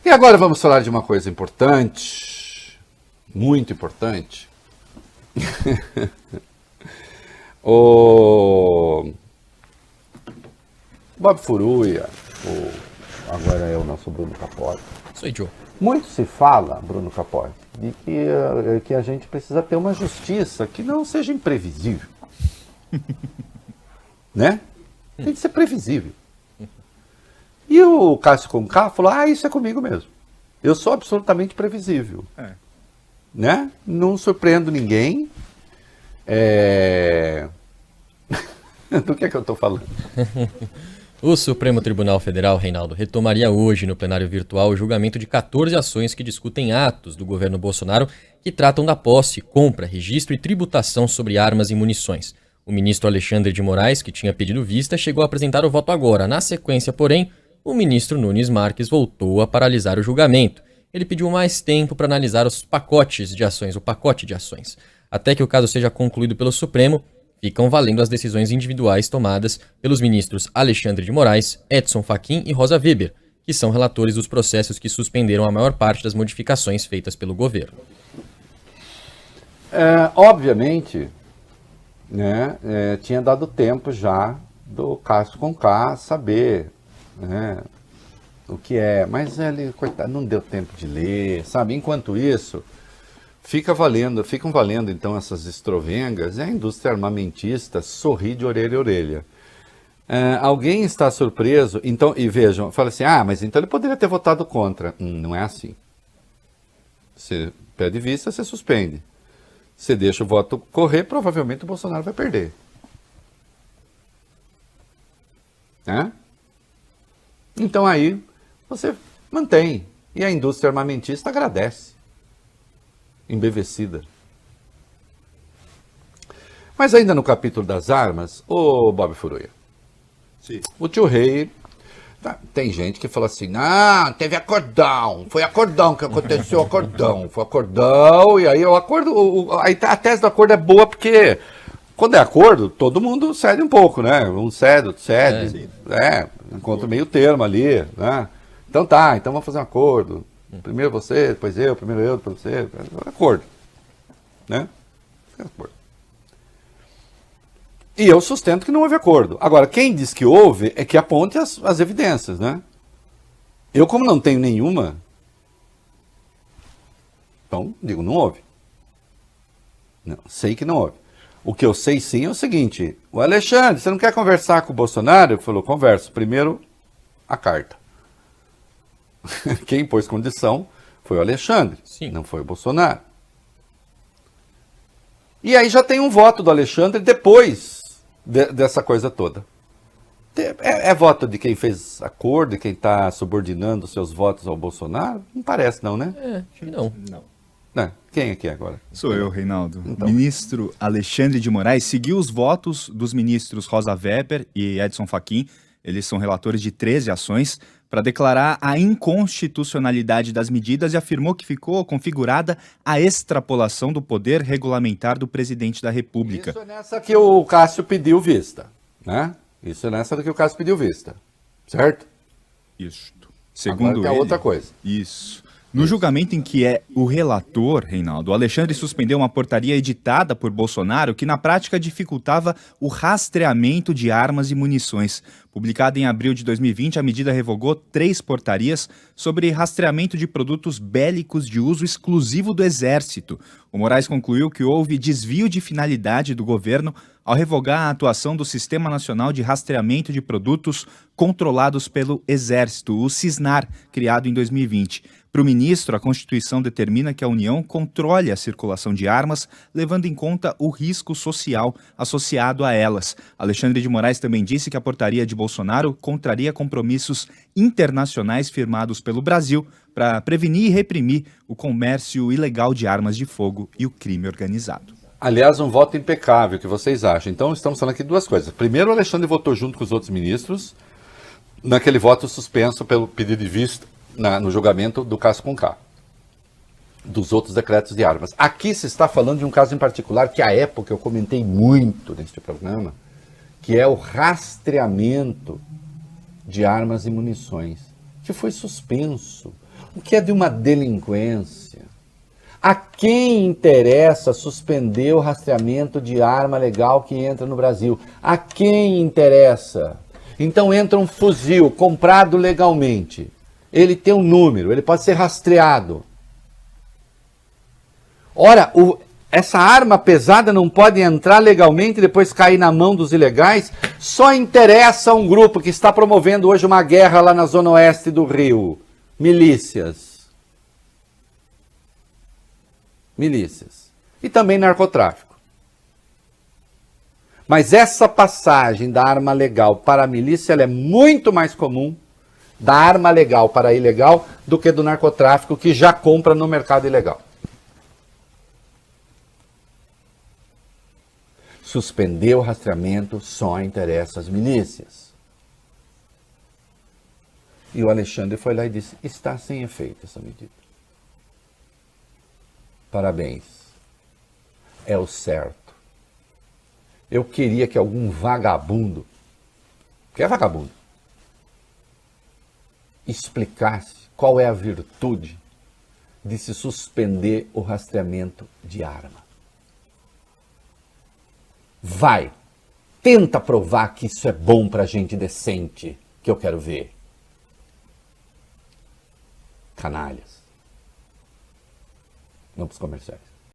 E agora vamos falar de uma coisa importante, muito importante. O Bob Furuia, agora é o nosso Bruno Capote. Sou eu. Muito se fala, Bruno Capote, de que a gente precisa ter uma justiça que não seja imprevisível. Né? Tem que ser previsível. E o Cássio Conká falou, isso é comigo mesmo. Eu sou absolutamente previsível. Né? Não surpreendo ninguém. Do que é que eu estou falando? O Supremo Tribunal Federal, Reinaldo, retomaria hoje no plenário virtual o julgamento de 14 ações que discutem atos do governo Bolsonaro que tratam da posse, compra, registro e tributação sobre armas e munições. O ministro Alexandre de Moraes, que tinha pedido vista, chegou a apresentar o voto agora. Na sequência, porém, o ministro Nunes Marques voltou a paralisar o julgamento. Ele pediu mais tempo para analisar os pacotes de ações, o pacote de ações. Até que o caso seja concluído pelo Supremo, ficam valendo as decisões individuais tomadas pelos ministros Alexandre de Moraes, Edson Fachin e Rosa Weber, que são relatores dos processos que suspenderam a maior parte das modificações feitas pelo governo. Obviamente, né, tinha dado tempo já do Cássio Conká saber, né, o que é, mas ele, coitado, não deu tempo de ler, sabe? Enquanto isso, ficam valendo então essas estrovengas, e a indústria armamentista sorri de orelha a orelha. Alguém está surpreso, então, e vejam, fala assim, mas então ele poderia ter votado contra. Não é assim. Você pede vista, você suspende. Você deixa o voto correr, provavelmente o Bolsonaro vai perder. Então aí você mantém, e a indústria armamentista agradece. Embevecida. Mas ainda no capítulo das armas, o Bob Furuia. Sim. O tio Rei, tem gente que fala assim, teve acordão, foi acordão que aconteceu, acordão, foi acordão, e aí o acordo, aí a tese do acordo é boa porque quando é acordo, todo mundo cede um pouco, né? Um cede, outro cede, encontra meio termo ali, né? Então então vamos fazer um acordo. Primeiro você, depois eu, primeiro eu, depois você. Acordo. Né? Acordo. E eu sustento que não houve acordo. Agora, quem diz que houve é que aponte as evidências, né? Eu, como não tenho nenhuma, então digo, não houve. Não, sei que não houve. O que eu sei sim é o seguinte, o Alexandre, você não quer conversar com o Bolsonaro? Ele falou, converso. Primeiro, a carta. Quem pôs condição foi o Alexandre, não foi o Bolsonaro. E aí já tem um voto do Alexandre depois dessa coisa toda. É voto de quem fez acordo, de quem está subordinando seus votos ao Bolsonaro? Não parece não, né? Acho que não. Quem aqui agora? Sou eu, Reinaldo. Então. Ministro Alexandre de Moraes seguiu os votos dos ministros Rosa Weber e Edson Fachin. Eles são relatores de 13 ações para declarar a inconstitucionalidade das medidas e afirmou que ficou configurada a extrapolação do poder regulamentar do presidente da República. Isso é nessa que o Cássio pediu vista, né? Isso é nessa que o Cássio pediu vista, certo? Isso. Segundo agora tem ele, outra coisa. Isso. No julgamento em que é o relator, Reinaldo, o Alexandre suspendeu uma portaria editada por Bolsonaro que na prática dificultava o rastreamento de armas e munições. Publicada em abril de 2020, a medida revogou 3 portarias sobre rastreamento de produtos bélicos de uso exclusivo do Exército. O Moraes concluiu que houve desvio de finalidade do governo ao revogar a atuação do Sistema Nacional de Rastreamento de Produtos Controlados pelo Exército, o SISNAR, criado em 2020. Para o ministro, a Constituição determina que a União controle a circulação de armas, levando em conta o risco social associado a elas. Alexandre de Moraes também disse que a portaria de Bolsonaro contraria compromissos internacionais firmados pelo Brasil para prevenir e reprimir o comércio ilegal de armas de fogo e o crime organizado. Aliás, um voto impecável, o que vocês acham? Então, estamos falando aqui de 2 coisas. Primeiro, o Alexandre votou junto com os outros ministros naquele voto suspenso pelo pedido de vista no julgamento do Cássio Conká, dos outros decretos de armas. Aqui se está falando de um caso em particular que, à época, eu comentei muito neste programa, que é o rastreamento de armas e munições, que foi suspenso. o que é de uma delinquência. A quem interessa suspender o rastreamento de arma legal que entra no Brasil? A quem interessa? Então entra um fuzil comprado legalmente. Ele tem um número, ele pode ser rastreado. Ora, essa arma pesada não pode entrar legalmente e depois cair na mão dos ilegais? Só interessa a um grupo que está promovendo hoje uma guerra lá na zona oeste do Rio. Milícias. E também narcotráfico. Mas essa passagem da arma legal para a milícia ela é muito mais comum da arma legal para a ilegal do que do narcotráfico que já compra no mercado ilegal. Suspender o rastreamento só interessa às milícias. E o Alexandre foi lá e disse, está sem efeito essa medida. Parabéns. É o certo. Eu queria que algum vagabundo, que é vagabundo, explicasse qual é a virtude de se suspender o rastreamento de arma. Vai, tenta provar que isso é bom pra gente decente, que eu quero ver. Canalhas. Vamos para os comerciais.